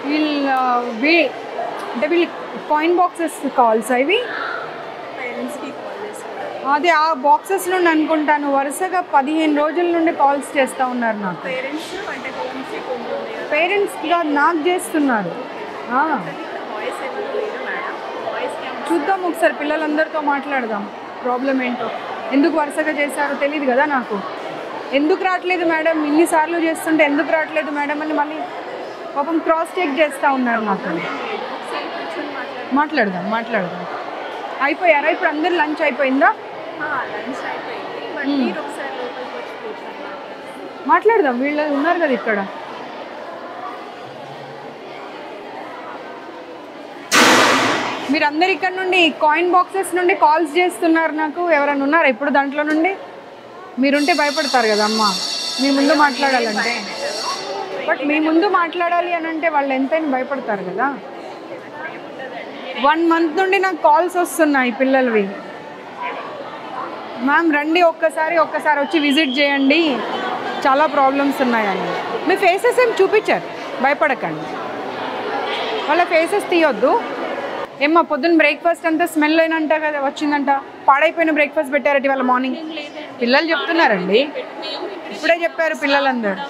అంటే వీళ్ళు coin boxes calls ఇవి అదే ఆ బాక్సెస్ నుండి అనుకుంటాను వరుసగా 15 రోజుల నుండి కాల్స్ చేస్తూ ఉన్నారు నాకు. పేరెంట్స్ కాదు నాకు చేస్తున్నారు. చూద్దాం ఒకసారి పిల్లలందరితో మాట్లాడదాం ప్రాబ్లం ఏంటో. ఎందుకు వరుసగా చేశారో తెలియదు కదా నాకు. ఎందుకు రావట్లేదు మేడం, ఇన్నిసార్లు చేస్తుంటే ఎందుకు రావట్లేదు మేడం అని మళ్ళీ పాపం క్రాస్ చెక్ చేస్తూ ఉన్నారు నాకు. మాట్లాడదాం అయిపోయారా ఇప్పుడు అందరు లంచ్ అయిపోయిందా? మాట్లాడదాం వీళ్ళు ఉన్నారు కదా ఇక్కడ. మీరందరు ఇక్కడ నుండి కాయిన్ బాక్సెస్ నుండి కాల్స్ చేస్తున్నారు నాకు. ఎవరైనా ఉన్నారా ఇప్పుడు దాంట్లో నుండి? మీరుంటే భయపడతారు కదా అమ్మ మీ ముందు మాట్లాడాలంటే. బట్ మీ ముందు మాట్లాడాలి అని అంటే వాళ్ళు ఎంతైనా భయపడతారు కదా. 1 month నుండి నాకు కాల్స్ వస్తున్నాయి పిల్లలవి. మ్యామ్ రండి ఒక్కసారి వచ్చి విజిట్ చేయండి, చాలా ప్రాబ్లమ్స్ ఉన్నాయని. మీ ఫేసెస్ ఏం చూపించారు, భయపడకండి. వాళ్ళ ఫేసెస్ తీయొద్దు. ఏమ్మా పొద్దున్న బ్రేక్ఫాస్ట్ అంతా స్మెల్ అయినంట కదా వచ్చిందంట, పాడైపోయిన బ్రేక్ఫాస్ట్ పెట్టారట వాళ్ళ మార్నింగ్. పిల్లలు చెప్తున్నారండి, ఇప్పుడే చెప్పారు పిల్లలందరూ.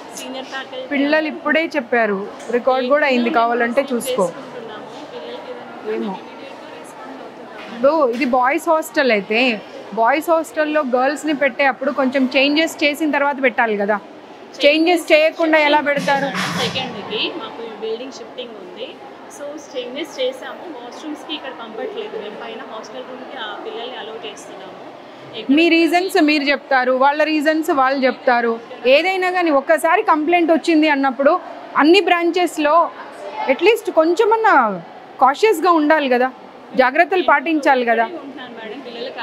పిల్లలు ఇప్పుడే చెప్పారు, రికార్డ్ కూడా అయింది, కావాలంటే చూసుకో. ఏమో ఇది బాయ్స్ హాస్టల్ అయితే బాయ్స్ హాస్టల్లో గర్ల్స్ని పెట్టే అప్పుడు కొంచెం చేంజెస్ చేసిన తర్వాత పెట్టాలి కదా. చేంజెస్ చేయకుండా ఎలా పెడతారు? సెకండ్కి మాకు బిల్డింగ్ షిఫ్టింగ్ ఉంది, సో చేంజెస్ చేసాము. వాష్రూమ్స్కి ఇక్కడ కంఫర్ట్ లేదు, మేము పైన హాస్టల్ రూమ్కి ఆ పిల్లల్ని అలౌ చేస్తున్నాము. మీ రీజన్స్ మీరు చెప్తారు, వాళ్ళ రీజన్స్ వాళ్ళు చెప్తారు. ఏదైనా కానీ ఒక్కసారి కంప్లైంట్ వచ్చింది అన్నప్పుడు అన్ని బ్రాంచెస్లో అట్లీస్ట్ కొంచెమన్నా కాషియస్గా ఉండాలి కదా, జాగ్రత్తలు పాటించాలి కదా.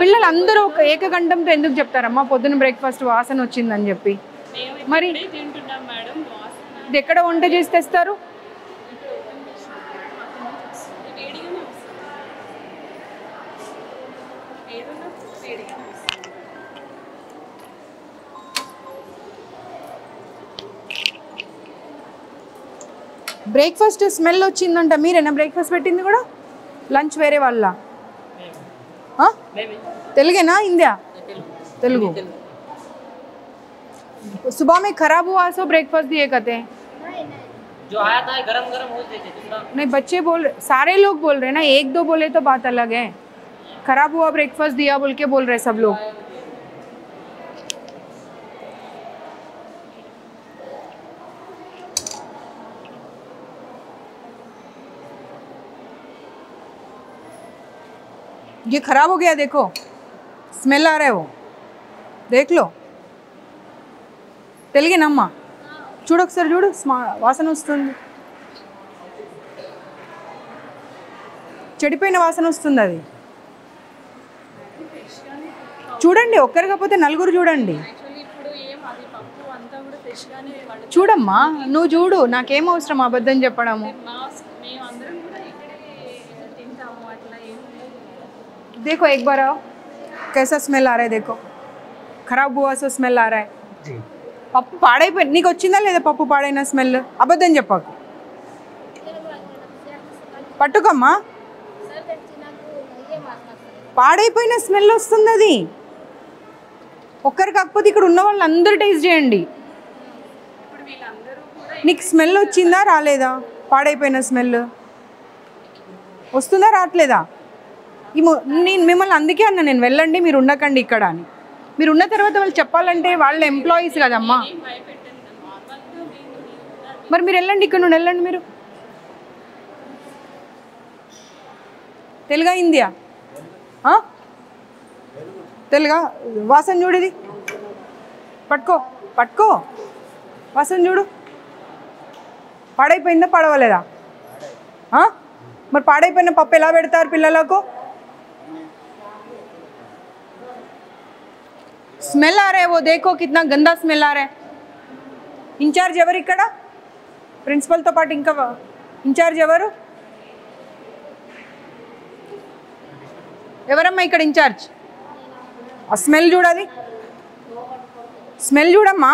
పిల్లలు అందరూ ఒక ఏకగంఠంతో ఎందుకు చెప్తారమ్మా పొద్దున్న బ్రేక్ఫాస్ట్ వాసన వచ్చిందని చెప్పి? మరి ఇది ఎక్కడ వంట చేసి తెస్తారు? బ్రేక్ఫాస్ట్ స్మెల్ వచ్చిందంట, మీరేనా బ్రేక్ఫాస్ట్ పెట్టింది కూడా? లంచ్ వేరే వాళ్ళ? తెలుగేనా हिंदी? तेलुगु। सुबह में खराब हुआ सो ब्रेकफास्ट दिए कहते हैं जो आया था गरम गरम हो देते दूसरा। नहीं बच्चे बोल सारे लोग बोल रहे ना, 1-2 बोले तो बात अलग है। खराब हुआ ब्रेकफास्ट दिया बोल के बोल रहे सब लोग। ये खराब हो गया, देखो स्मेल आ रहा है, वो देख लो। తెలుగేనమ్మా? చూడు ఒకసారి చూడు, వాసన వస్తుంది, చెడిపోయిన వాసన వస్తుంది. అది చూడండి, ఒక్కరు కాకపోతే నలుగురు చూడండి. చూడమ్మా నువ్వు చూడు, నాకేం అవసరం అబద్ధం చెప్పడము. देखो एक बार आओ, कैसा स्मेल आ रहा है, देखो खराब हुआ सो स्मेल आ रहा है। పప్పు పాడైపోయి నీకు వచ్చిందా లేదా? పప్పు పాడైన స్మెల్ అబద్ధం చెప్పకు, పట్టుకమ్మా. పాడైపోయిన స్మెల్ వస్తుంది, అది ఒక్కరు కాకపోతే ఇక్కడ ఉన్న వాళ్ళు అందరూ టేస్ట్ చేయండి. నీకు స్మెల్ వచ్చిందా రాలేదా? పాడైపోయిన స్మెల్ వస్తుందా రావట్లేదా? నేను మిమ్మల్ని అందుకే అన్నా, నేను వెళ్ళండి మీరు ఉండకండి ఇక్కడ అని. మీరు ఉన్న తర్వాత వాళ్ళు చెప్పాలంటే వాళ్ళ ఎంప్లాయీస్ కదమ్మా. మరి మీరు వెళ్ళండి, ఇక్కడ నుండి వెళ్ళండి. మీరు తెలుగా హిందీయా? తెలుగా? వాసన చూడు, ఇది పట్టుకో వాసన చూడు. పాడైపోయిందా పడవలేదా? మరి పాడైపోయిన పప్పు ఎలా పెడతారు పిల్లలకు? स्मेल आ रहा है, वो देखो कितना गंदा स्मेल आ रहा है. इंचार्ज एवरू इक्कड़? प्रिंसिपल तो पाటు इंका इंचार्ज एवरू? एवरम्मा इक्कड़ इंचार्ज? आ स्मेल చూడాలి, स्मेल చూడమ్మా.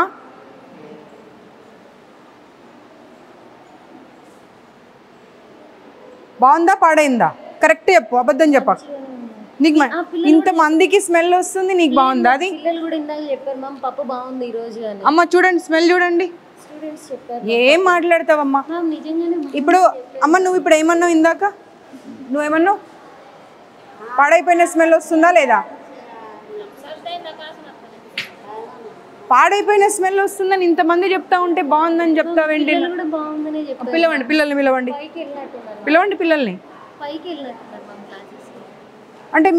బాగుందా పాడైందా కరెక్ట్ చెప్పు, అబద్ధం చెప్పకు. నీకు ఇంతమందికి స్మెల్ వస్తుంది, నీకు బాగుందా? అది పిల్లలు కూడా ఇందాక చెప్పారు మ్యామ్ పప్పు బాగుంది ఈ రోజు అని. అమ్మ చూడండి, స్మెల్ చూడండి. స్టూడెంట్స్ చెప్పారు. ఏం మాట్లాడతావమ్మా మ్యామ్ నిజంగానే ఇప్పుడు? అమ్మ నువ్వు ఇప్పుడు ఏమన్నావు ఇందాక? నువ్వేమన్నావు? పాడైపోయిన స్మెల్ వస్తుందా లేదా? పాడైపోయిన స్మెల్ వస్తుందని ఇంతమంది చెప్తా ఉంటే బాగుందని చెప్తావేంటి? పిల్లలు కూడా బాగుందనే చెప్పారు. పిలవండి పిల్లల్ని, పిలవండి పైకి వెళ్ళినట్టున్నారు. పిలవండి పిల్లల్ని. పైకి వెళ్ళినట్టున్నారు మ్యామ్ క్లాసెస్. అంటే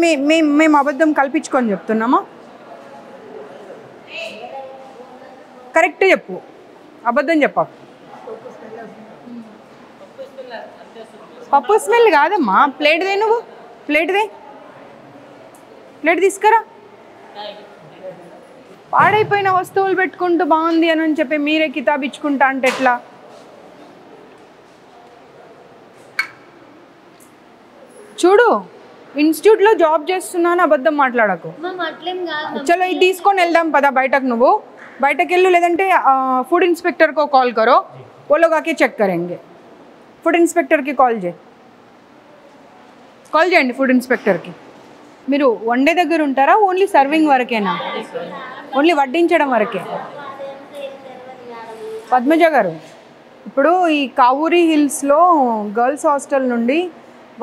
మేము అబద్ధం కల్పించుకొని చెప్తున్నామా? కరెక్ట్ చెప్పు, అబద్ధం చెప్పకు. పప్పు స్మెల్ కాదమ్మా. ప్లేట్దే, నువ్వు ప్లేట్దే, ప్లేట్ తీసుకురా. పాడైపోయిన వస్తువులు పెట్టుకుంటూ బాగుంది అని చెప్పి మీరే కితాబ్ ఇచ్చుకుంటా అంటే ఎట్లా? చూడు, ఇన్స్టిట్యూట్లో జాబ్ చేస్తున్నాను, అబద్ధం మాట్లాడకు. మ్యామ్ అట్లేం కాదు. చలో ఇది తీసుకొని వెళ్దాం పదా బయటకు. నువ్వు బయటకు వెళ్ళు, లేదంటే फूड इंस्पेक्टर को कॉल करो, वो लोग आके चेक करेंगे. फूड इंस्पेक्टर की कॉल చేయండి ఫుడ్ ఇన్స్పెక్టర్కి. మీరు వండే దగ్గర ఉంటారా? ఓన్లీ సర్వింగ్ వరకేనా? ఓన్లీ వడ్డించడం వరకే? పద్మజ గారు, ఇప్పుడు ఈ కావూరి హిల్స్లో గర్ల్స్ హాస్టల్ నుండి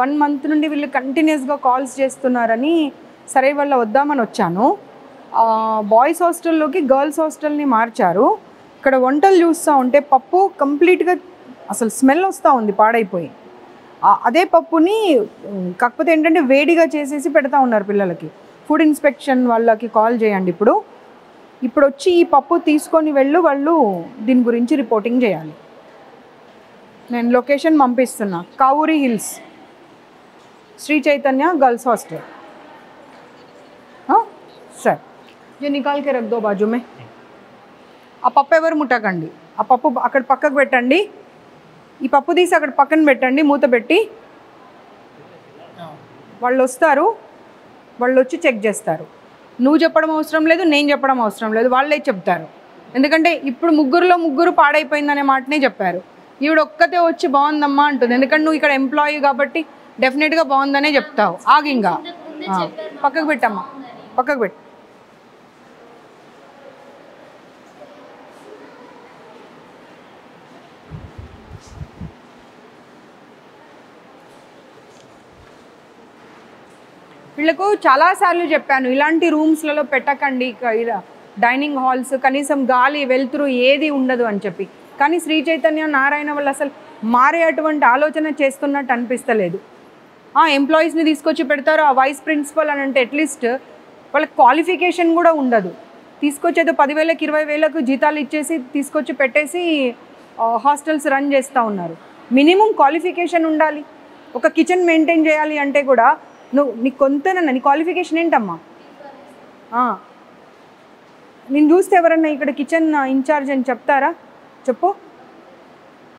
1 మంత్ నుండి వీళ్ళు కంటిన్యూస్గా కాల్స్ చేస్తున్నారని సరే వల్ల వద్దామని వచ్చాను. బాయ్స్ హాస్టల్లోకి గర్ల్స్ హాస్టల్ని మార్చారు. ఇక్కడ వంటలు చూస్తూ ఉంటే పప్పు కంప్లీట్గా అసలు స్మెల్ వస్తూ ఉంది, పాడైపోయి. అదే పప్పుని కాకపోతే ఏంటంటే వేడిగా చేసేసి పెడతా ఉన్నారు పిల్లలకి. ఫుడ్ ఇన్స్పెక్షన్ వాళ్ళకి కాల్ చేయండి. ఇప్పుడు వచ్చి ఈ పప్పు తీసుకొని వాళ్ళు దీని గురించి రిపోర్టింగ్ చేయాలి. నేను location పంపిస్తున్నా, Kavuri hills, Shri Chaitanya girls hostel. हाँ सर, ये निकाल के रख दो बाजू में. ఆ పప్పు ఎవరు ముట్టకండి. ఆ పప్పు అక్కడ పక్కకు పెట్టండి. ఈ పప్పు తీసి అక్కడ పక్కన పెట్టండి, మూత పెట్టి. వాళ్ళు వస్తారు, వాళ్ళు వచ్చి చెక్ చేస్తారు. నువ్వు చెప్పడం అవసరం లేదు, నేను చెప్పడం అవసరం లేదు, వాళ్ళే చెప్తారు. ఎందుకంటే ఇప్పుడు ముగ్గురు పాడైపోయిందనే మాటనే చెప్పారు. ఈవిడ ఒక్కతే వచ్చి బాగుందమ్మా అంటుంది. ఎందుకంటే నువ్వు ఇక్కడ ఎంప్లాయీ కాబట్టి డెఫినెట్గా బాగుందనే చెప్తావు. ఆగింగా పక్కకు పెట్టమ్మా, పక్కకు పెట్టు. వీళ్ళకు చాలాసార్లు చెప్పాను, ఇలాంటి రూమ్స్లలో పెట్టకండి, డైనింగ్ హాల్స్, కనీసం గాలి వెలుతురు ఏది ఉండదు అని చెప్పి. కానీ శ్రీ చైతన్య నారాయణ వాళ్ళు అసలు మారే అటువంటి ఆలోచన చేస్తున్నట్టు అనిపిస్తలేదు. ఎంప్లాయీస్ని తీసుకొచ్చి పెడతారు. ఆ వైస్ ప్రిన్సిపల్ అని అంటే అట్లీస్ట్ వాళ్ళకి క్వాలిఫికేషన్ కూడా ఉండదు. తీసుకొచ్చేదో 10,000కి 20,000కు జీతాలు ఇచ్చేసి తీసుకొచ్చి పెట్టేసి హాస్టల్స్ రన్ చేస్తూ ఉన్నారు. మినిమం క్వాలిఫికేషన్ ఉండాలి. ఒక కిచెన్ మెయింటైన్ చేయాలి అంటే కూడా నీకు కొంతనన్నా నీ క్వాలిఫికేషన్ ఏంటమ్మా? నేను చూస్తే ఎవరన్నా ఇక్కడ కిచెన్ ఇన్ఛార్జ్ అని చెప్తారా? చెప్పు.